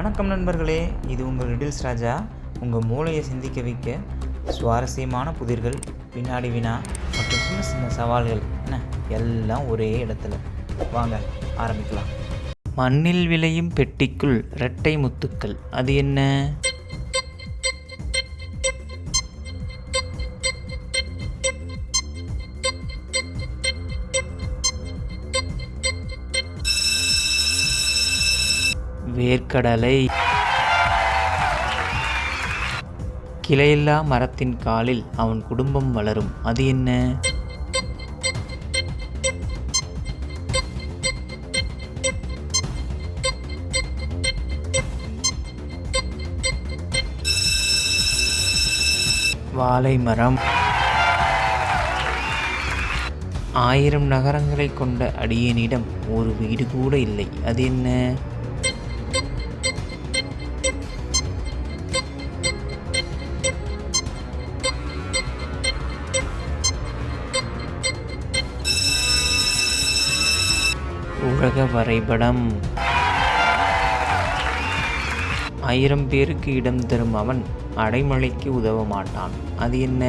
வணக்கம் நண்பர்களே, இது உங்கள் ரிடில்ஸ் ராஜா. உங்கள் மூளையை சிந்திக்க வைக்க சுவாரஸ்யமான புதிர்கள், வினாடி வினா மற்றும் சின்ன சின்ன சவால்கள் எல்லாம் ஒரே இடத்துல. வாங்க ஆரம்பிக்கலாம். மண்ணில் விளையும் பெட்டிக்குள் இரட்டை முத்துக்கள், அது என்ன? வேர்க்கடலை. கிளையில்லா மரத்தின் காலில் அவன் குடும்பம் வளரும், அது என்ன? வாழை மரம். 1000 நகரங்களை கொண்ட அடியனிடம் ஒரு வீடு கூட இல்லை, அது என்ன? உலக வரைபடம். 1000 பேருக்கு இடம் தரும் அவன் அடைமழைக்கு உதவ மாட்டான், அது என்ன?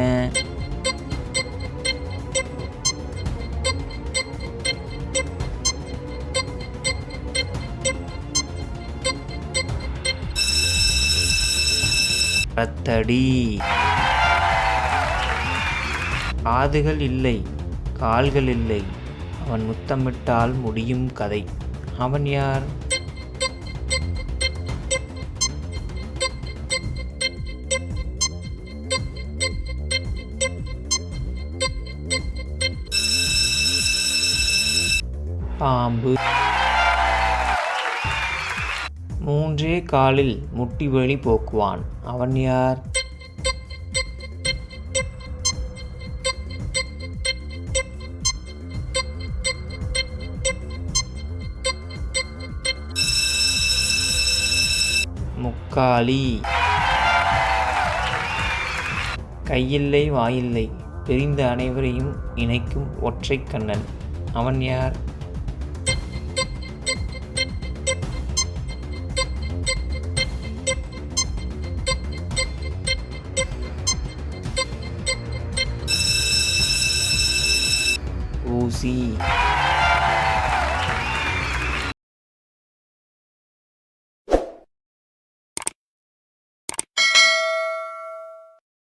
பத்தடி. காதுகள் இல்லை, கால்கள் இல்லை, அவன் முத்தமிட்டால் முடியும் கதை, அவன் யார்? பாம்பு. 3 காலில் முட்டி வலி போக்குவான், அவன் யார்? முக்காலி. கையில்லை வாயில்லை, பிரிந்த அனைவரையும் இணைக்கும் ஒற்றை கண்ணன், அவன் யார்? ஊசி.